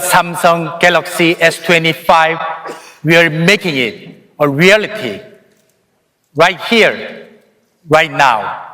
Samsung Galaxy S25, we are making it a reality right here, right now.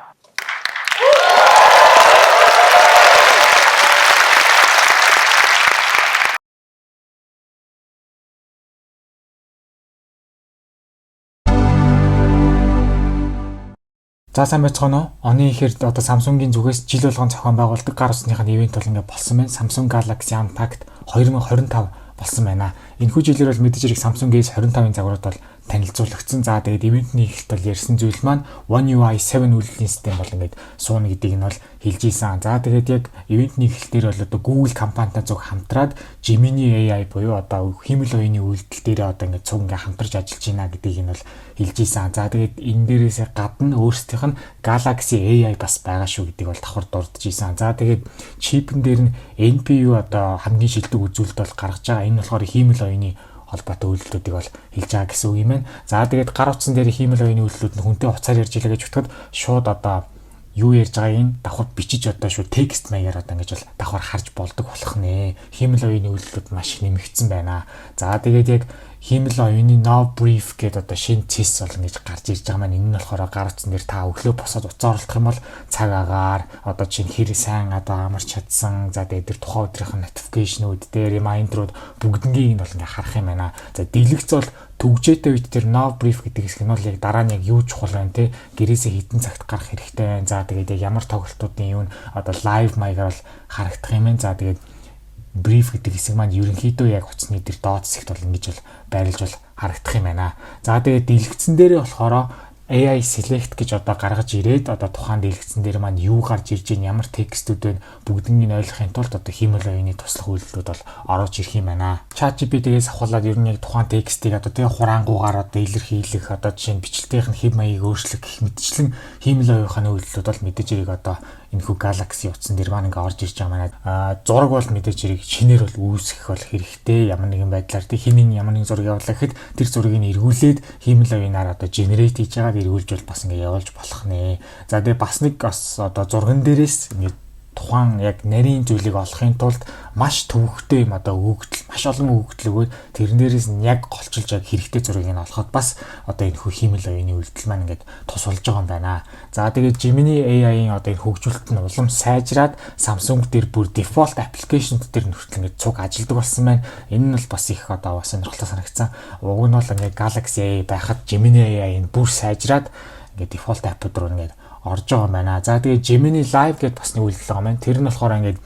За сайн байцгаана уу? Оны ихээр одоо Samsung-ийн зүгээс жил болгон зохион байгуулдаг гар утасных нь ивент бол ингээд болсон байна. Samsung Galaxy Unpacked 2025 болсон байна. Энэхүү жилээр бол мэдээж хэрэг Samsung S25-ын загварууд бол танилцуулагдсан. За тэгээд ивентний эхлэлт бол ярьсан зүйл маань One UI 7 үйлдвэрлэлийн систем бол ингээд сууна гэдгийг нь бол хэлж ийсэн. За тэгээд яг ивентний эхлэлтээр бол одоо Google компанитай зөв хамтраад Gemini AI буюу одоо хиймэл оюуны үйлдэл дээр одоо ингээд цуг ингээд хамтарч ажиллаж байна гэдгийг нь бол хэлж ийсэн. За тэгээд энэ дээрээс гадна өөрсдийнх нь Galaxy AI бас байгаа шүү гэдгийг бол давхар дурдж ийсэн. За тэгээд чипэн дээр нь NPU одоо хамгийн шилдэг үзүүлэлт бол гаргаж байгаа. Энэ болохоор хиймэл оюуны холбоотой үйлдэлүүдийг бол хэлж байгаа гэсэн үг юм байна. За тэгээд гар утсан дээр хиймэл оюуны үйлдэлүүд нь хүнтэй уцаар ярьж илаа гэж бодоход шууд одоо юу ярьж байгааг нь давхар бичиж одоо шууд текст маягаар одоо ингэж бол давхар харж болдог болох нэ. Хиймэл оюуны үйлдэлүүд маш их нэмэгдсэн байна. За тэгээд яг хиймэл оюуны no brief гэдэг одоо шинэ цэс бол ингэж гарч ирж байгаа маань энэ нь болохоор гар утсан дээр та өглөө босоод уцаа оролдох юм бол цаг агаар одоо чинь хэр сайн одоо амарч чадсан. За тэгээд тэр тухайн өдрийн notification-ууд дээр reminder-ууд бүгднийг нь бол ингээ харах юм байна. За дэлгэц бол төгжээтэй үед тэр no brief гэдэг хэсэг нь бол яг дараа нь яг юу чухал байна те гэрээсээ хитэн цагт гарах хэрэгтэй байна. За тэгээд яг ямар тоглолтуудын юу н одоо live маягаар бол харагдах юм байна. За тэгээд brief гэдэг хэсэг маань ерөнхийдөө яг утасны тэр доод хэсэгт бол ингэж бол байрлаж бол харагдах юм байна. За тэгээд дэлгэцэн дээрээ болохоор AI select гэж одоо гаргаж ирээд одоо тухайн дэлгэцэн дээр маань юу гарч ирж байна, ямар текстүүд байна бүгднийг нь ойлгохын тулд одоо хиймэл оюуны туслах үйлдэлүүд бол орж ирэх юм байна. ChatGPT-гээс авахлаад ер нь яг тухайн текстийг одоо тэгээ хураангуугаар одоо илэрхийлэх одоо жишээ нь бичлэгийнх нь хэв маягийг өөрчлөх гэх мэтчлэн хиймэл оюуны үйлдэлүүд бол мэдээж хэрэг одоо энэхүү Galaxy утсан дээр маань ингээ орж ирж байгаа маань зураг бол мэдээж хэрэг шинээр бол үүсгэх бол хэрэгтэй. Ямар нэгэн байдлаар тэг хинийн ямар нэгэн зураг явуулах гэхэд тэр зургийг нь эргүүлээд хиймэл оюунаар одоо generate хийж байгаа эргүүлж бол бас ингээ явуулж болох нэ. За тэгээ бас нэг бас одоо зурган дээрээс ингээ тухайн яг нарийн зүйлийг олохын тулд маш төвөгтэй юм одоо өгөгдөл маш олон өгөгдөл өгөөд тэрэн дээрээс нь яг голчилж яг хэрэгтэй зургийг нь олоход бас одоо энэ хиймэл оюуны үйлдэл маань ингээд тусалж байгаа юм байна. За тэгээд Gemini AI-ийн одоо энэ хөгжүүлэлт нь улам сайжраад Samsung дээр бүр default application-д дээр нүртэл ингээд цуг ажилдаг болсон байна. Энэ нь бол бас их одоо бас сонирхолтой санагдсан. Уг нь бол ингээд Galaxy AI байхад Gemini AI нь бүр сайжраад ингээд default app-д руу ингээд орж байгаа юм байна. За тэгээд Gemini Live гэдээ бас нэг үйлдэл байгаа маань. Тэр нь болохоор ингээд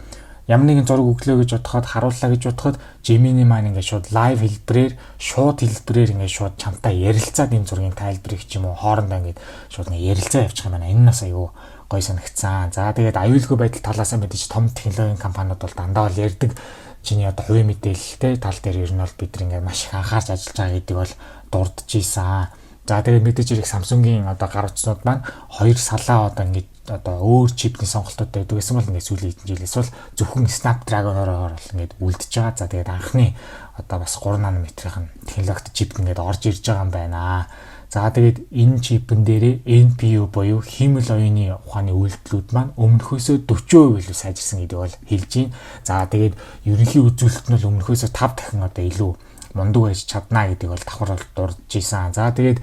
ямар нэгэн зураг өглөө гэж бодоход харууллаа гэж бодоход Gemini маань ингээд шууд live хэлбэрээр шууд хэлбэрээр ингээд шууд чамтай ярилцаад энэ зургийн тайлбарыг ч юм уу хоорондоо ингээд шууд ингээд ярилцаа явуучих юм байна. Энэ нас аюу гой санагцсан. За тэгээд аюулгүй байдал талаас нь мэдээж том технологийн компаниуд бол дандаа л ярьдаг. Чиний одоо хувийн мэдээлэлтэй тал дээр ер нь бол бид ингээд маш их анхаарч ажиллаж байгаа гэдэг бол дурдж ийсэн. За тэгээд мэдээж хэрэг Samsung-ийн одоо гар утснууд маань хоёр салаа одоо ингэж одоо өөр чипний сонголтуудтай байдаг гэсэн бол ингээд сүүлийн хэдэн жилээс бол зөвхөн Snapdragon-оор бол ингээд үлдэж байгаа. За тэгээд анхны одоо бас 3 нанометрийн технологид чип ингээд орж ирж байгаа юм байна. За тэгээд энэ чипэн дээрээ NPU буюу хиймэл оюуны ухааны үйлдэлүүд маань өмнөхөөсөө 40% илүү сайжирсан гэдэг бол хэлж байна. За тэгээд ерөнхий үзүүлэлт нь бол өмнөхөөсөө 5 дахин одоо илүү мундаг байж чадна гэдэг бол давхар дурдж ийсэн. За тэгээд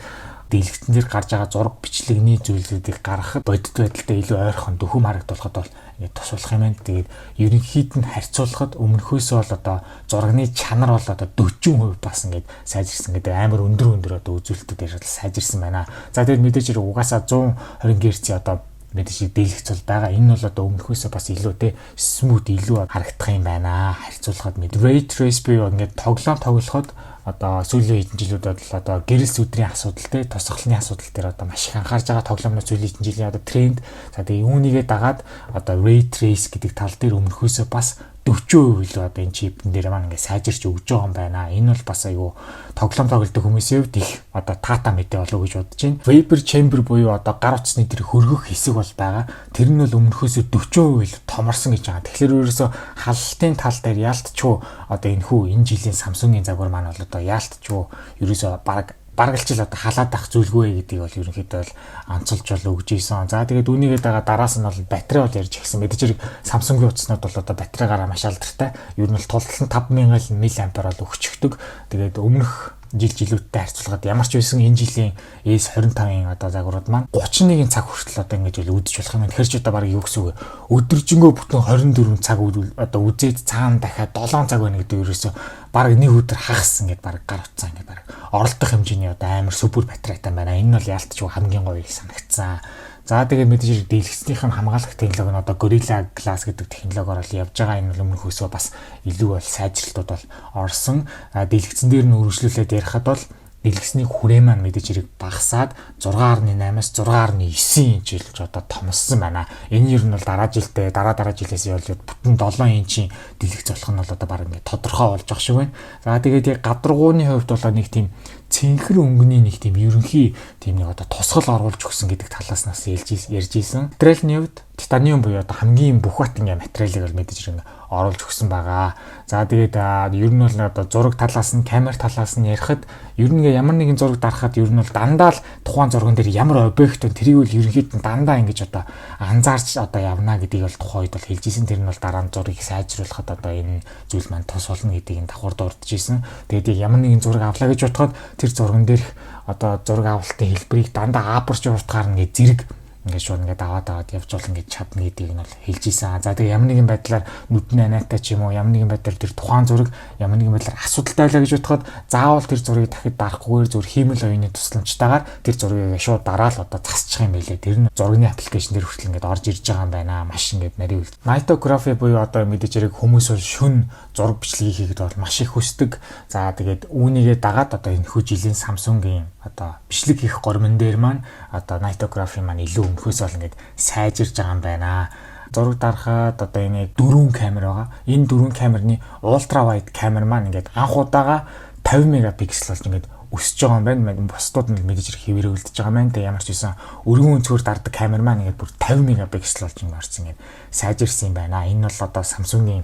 дэлгэцэн дээр гарч байгаа зураг бичлэгний зүйлүүдийг гаргахад бодит байдалтай илүү ойрхон дөхөм харагдуулахад бол ингэ тусуулах юм байна. Тэгээд ерөнхийд нь харьцуулахад өмнөхөөсөө бол одоо зурагны чанар бол одоо 40% бас ингэ сайжирсан гэдэг амар өндөр одоо үзүүлэлтүүд сайжирсан байна. За тэгээд мэдээж хэрэг угаасаа 120 Гц одоо мэдээж дэлгэц бол байгаа. Энэ бол одоо өмнөхөөсөө бас илүү те смут илүү харагдах юм байна. Харьцуулахад ray trace буюу ингээд тоглоход одоо сүүлийн хэдэн жилүүд бол одоо гэрэл сүдрийн асуудал те тусгалны асуудал дээр одоо маш их анхаарж байгаа тоглоомнууд сүүлийн хэдэн жилийн одоо тренд. За тэгээ үүнийгээ дагаад одоо ray trace гэдэг тал дээр өмнөхөөсөө бас 40% илүү одоо энэ чипэн дээр маань ингээд сайжирч өгж байгаа юм байна. Энэ бол бас аюу тоглоом тоглодог хүмүүсийн хувьд их одоо таата мэдээ болов гэж бодож байна. Vapor chamber буюу одоо гар утасны тэр хөргөх хэсэг бол байгаа. Тэр нь бол өмнөхөөсөө 40% илүү томорсон гэж байгаа. Тэгэхээр ерөөсөө халалтын тал дээр яалтчгүй одоо энэ жилийн Samsung-ийн загвар маань бол одоо яалтчгүй ерөөсөө баг баргалчил одоо халаад ах зүйлгүй гэдгийг бол ерөнхийдөө бол онцолж бол өгж ийсэн. За тэгээд үүнийгээ дараас нь бол батарей бол ярьж гисэн. Мэдээж хэрэг Samsung-ийн утаснууд бол одоо батарейгаараа маш алдартай. Ер нь бол тултал нь 5000 мАh бол өгчөгдөг. Тэгээд өмнөх жилүүдтэй харьцуулахад ямар ч байсан энэ жилийн S25-ын одоо загварууд маань 31 цаг хүртэл одоо ингэж үл үүдэж болох юм. Тэгэхээр ч одоо баг юу гэсэн үг вэ? Өдөржингөө бүтэн 24 цаг одоо үзээд цаана дахиад 7 цаг байна гэдэг ерөөсөө баг нэг өдөр хагас ингэж баг гар утсан ингэж баг оролдох хэмжээний одоо амар супер батарейтай байна. Энэ бол яалтч хамгийн гоё санагдсан. За тэгээд мэдээж дэлгэцнийх нь хамгаалах технологи нь одоо Gorilla Glass гэдэг технологиор л явж байгаа. Энэ бол өмнөхөөсөө бас илүү бол сайжралтууд бол орсон. Дэлгэцэн дээр нь үргэлжлүүлээд ярихад бол дэлгэцний хүрээ маань мэдээж хэрэг багасаад 6.8-аас 6.9 инч болж одоо томссон байна. Энэ ер нь бол дараа жилээс явж бүтэн 7 инчийн дэлгэц болох нь бол одоо баг ингэ тодорхой болж байгаа шиг байна. За тэгээд яг гадаргууны хувьд бол нэг тийм цэнхэр өнгөний нэг тийм ерөнхий тийм нэг одоо тусгал оруулж өгсөн гэдэг талаас нас ярьж ийсэн. Материалын хувьд титаниум буюу одоо хамгийн бүх бат ингээ материалыг бол мэдээж хэрэг оруулж өгсөн байгаа. За тэгээд ер нь бол одоо зураг талаас нь камер талаас нь ярихад ер нь ямар нэгэн зураг дарахад ер нь бол дандаа л тухайн зурган дээр ямар объект вэ тэрийг бол ерөнхийдөө дандаа ингэж одоо анзаарч одоо явна гэдгийг бол тухайн үед бол хэлж ийсэн. Тэр нь бол дараа нь зургийг сайжруулахад одоо энэ зүйл маань тус болно гэдгийг давхар дурдж ийсэн. Тэгээд ямар нэгэн зураг авлаа гэж бодоход тэр зурган дээрх одоо зураг авалтын хэлбэрийг дандаа аапарч уртгаар нэгэ зэрэг ингээд шууд ингээд аваад явж болно гэж чадна гэдгийг нь бол хэлж ийсэн. За тэгээ ямар нэгэн байдлаар нүдний анаатай ч юм уу ямар нэгэн байдлаар тэр тухайн зураг ямар нэгэн байдлаар асуудалтай байлаа гэж бодоход заавал тэр зургийг дахид дарахгүйгээр зөв хиймэл оюуны тусламжтайгаар тэр зургийг шууд дараал одоо засчих юм байлээ. Тэр нь зургийн аппликейшн дээр хүртэл ингээд орж ирж байгаа юм байна. Маш ингээд нарийн үйл. Nightography буюу одоо мэдээж хэрэг хүмүүс бол шүн зураг бичлэгийг хийгээд бол маш их хүсдэг. За тэгээд үүнийгээ дагаад одоо энэ хүү жилийн Samsung-ийн одоо бичлэг хийх гормон дээр маань одоо Nightography маань илүү өнөхөөс бол ингээд сайжирж байгаа юм байна. Зураг дарахад одоо энэ 4 камер байгаа. Энэ 4 камерны ультра вайд камер маань ингээд анх удаага 50 мегапиксел болж ингээд өсөж байгаа юм байна. Бусдууд нь мэдээж хэвээрээ үлдэж байгаа юм. Тэгээ ямар ч байсан өргөн өнцгөр дардаг камер маань ингээд бүр 50 мегапиксел болж ингээд орсон ингээд сайжирсан юм байна. Энэ бол одоо Samsung-ийн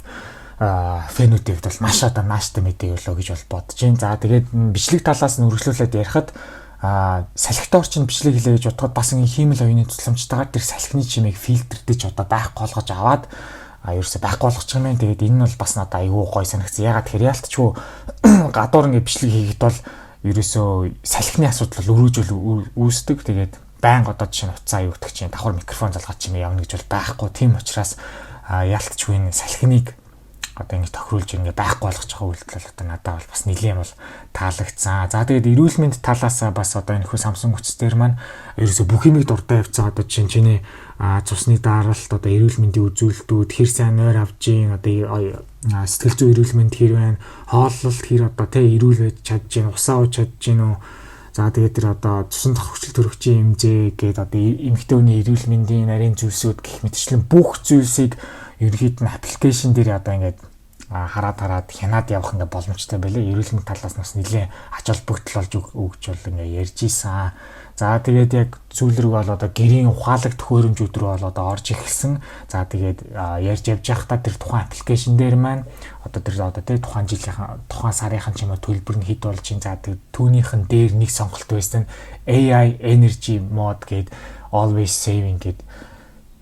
фенотипд бол маш одоо нааштай мэдээ өглөө гэж бол бодож байна. За тэгээд бичлэг талаас нь үргэлжлүүлээд ярихад салхитай орчин бичлэг хийлээ гэж бодоход бас ингэ хиймэл оюуны тусламжтайгаар тэр салхины чимээг фильтрдэж одоо байхгүй болгож аваад ерөөсөй байхгүй болгочих юм байна. Тэгээд энэ нь бол бас надад айгүй гоё санагдсан. Ягаад тэгэхээр яалтчгүй гадуур ингэ бичлэг хийхэд бол ерөөсөө салхины асуудал өрөөжөл үүсдэг. Тэгээд байнга одоо жишээ нь утсаа юу гэдэг чинь давхар микрофон залгаад чимээ явна гэж бол байхгүй. Тийм учраас яалтчгүй энэ салхиныг одоо ингэ тохируулж ингэ байхгүй болгож байгаа үйлдэл одоо надад бол бас нэлээд бол таалагдсан. За тэгээд эрүүл мэнд талаас бас одоо энэ хөө Samsung утасдэр маань ерөөсө бүх юмыг дуртай явцсан. Одоо чиний цусны даралт одоо эрүүл мэндийн үзүүлэлтүүд хэр сайн нойр авж гин одоо сэтгэл зүйн эрүүл мэнд хэр байна, хооллолт хэр одоо тэ эрүүл байж чадж гин, усаа ууж чадж гин үү. За тэгээд тэр одоо цусан тогтворчл төрөгчийн хэмжээ гээд одоо эмэгтэй хүний эрүүл мэндийн нарийн зүйлсүүд гэх мэтчлэн бүх зүйлсийг ерөнхийд нь аппликейшн дээр одоо ингээд хараад хянаад явах ингээ боломжтой байлээ. Эрүүл мэнд талаас нь бас нэлээд ач холбогдол болж өгч бол ингээ ярьж ийсэн. За тэгээд яг сүүл рүү бол одоо гэрийн ухаалаг төхөөрөмжүүд рүү бол одоо орж эхэлсэн. За тэгээд ярьж явж байхдаа тэр тухайн аппликейшн дээр маань одоо тий тухайн жилийн тухайн сарынхан ч юм уу төлбөр нь хэд болж ин. За тэгээд түүнийхэн дээр нэг сонголт байсан. AI energy mode гээд always saving гээд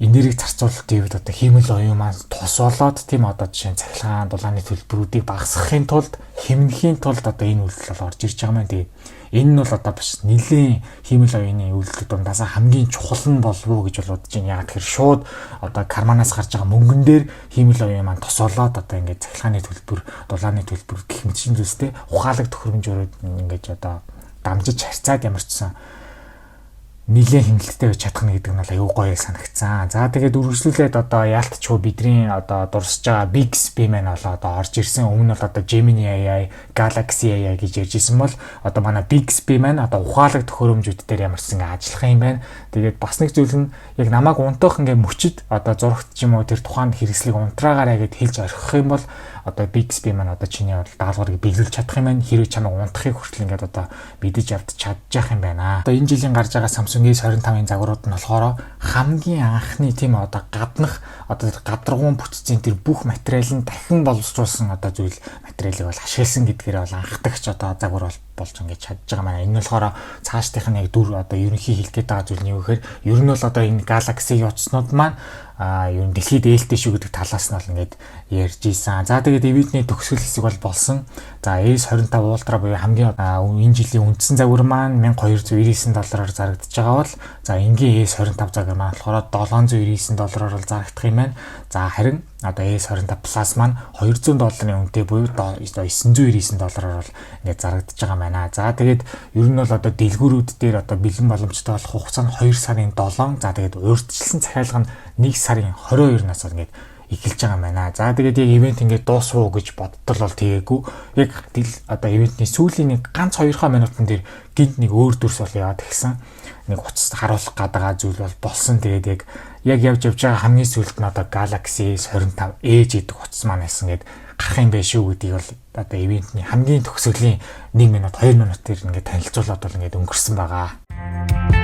энерги зарцуулалтын үед одоо хиймэл оюун маань тус болоод тийм одоо жишээ нь цахилгаан дулааны төлбөрүүдийг багасгахын тулд хэмнэхийн тулд одоо энэ үйлдэл бол орж ирж байгаа юм. Тэгээд энэ нь бол одоо бас нэлийн хиймэл оюуны үйлдэл дундаас хамгийн чухал нь болов уу гэж бол бодож байна. Яг тэр шууд одоо карманаас гарч байгаа мөнгөн дээр хиймэл оюун маань тус болоод одоо ингээд цахилгааны төлбөр, дулааны төлбөр гэх мэт чинь зүйлстэй ухаалаг төхөөрөмжөөрөд ингээд одоо дамжиж харьцаад ямар ч сан нэлээд хэмнэлттэй байж чадах нь гэдэг нь бол аюу гоё санагцсан. За тэгээд үргэлжлүүлээд одоо яалтчгүй бидний одоо дурсаж байгаа Bixby маань болоо одоо орж ирсэн. Өмнө нь бол одоо Gemini AI, Galaxy AI гэж ярьж исэн бол одоо манай Bixby маань одоо ухаалаг төхөөрөмжүүд дээр ямар ч ингэ ажиллах юм байна. Тэгээд бас нэг зүйл нь яг намайг унтах ингээ мөчөд одоо зурагт ч юм уу тэр тухайн хэрэгслийг унтраагаараа гэж хэлж орхих юм бол одоо Bixby маань одоо чиний бол даалгаврыг биелүүлж чадах юм байна. Хэрвээ чамайг унтахыг хүртэл ингээд одоо мэдэж авч чадчих юм байна. Одоо энэ жилийн гарч байгаа Samsung S25-ын загварууд нь болохоор хамгийн анхны тийм одоо гаднах одоо гадаргуун бүтцийн тэр бүх материал нь дахин боловсруулсан одоо зүйл материалыг бол ашигласан гэдгээр бол анхдагч одоо загвар бол болж ингээд чадж байгаа маань. Энэ нь болохоор цаашдынх нь яг дүр одоо ерөнхий хэлэх гээд байгаа зүйл нь юу гэхээр ер нь бол одоо энэ галаксигийн утаснууд маань ер нь дэлхийд ээлтэй шүү гэдэг талаас нь бол ингээд ярьж ийсэн. За тэгээд эвидний төгсгөл хэсэг бол болсон. За S25 Ultra буюу хамгийн энэ жилийн үндсэн загвар маань $1299 зарагдаж байгаа бол за энгийн S25 загвар маань болохоор $799 бол зарагдах юм байна. За харин одоо S25 Plus маань $200 үнэтэй буюу $999 бол ингээд зарагдаж байгаа юм байна. За тэгээд ер нь бол одоо дэлгүүрүүд дээр одоо бэлэн боломжтой болох хугацаа нь 2 сарын 7. За тэгээд урьдчилсан захиалга нь 1 сарын 22-наас бол ингээд эхэлж байгаа юм байна. За тэгээд яг ивент ингээд дуусах уу гэж бодтол бол тэгээгүй. Яг одоо ивентний сүүлийн нэг ганц 2 минутын дээр гинт нэг өөр дүрс бол яваад ирсэн. Нэг утас харуулах гадаа зүйл бол болсон. Тэгээд яг явж байгаа хамгийн сүүлд нь одоо Galaxy S25 Edge гэдэг утас маань байсан гээд гарах юм байх шүү гэдгийг бол одоо ивентний хамгийн төгсгөлийн 1 минут 2 минут дээр ингээд танилцуулаад бол ингээд өнгөрсөн байгаа.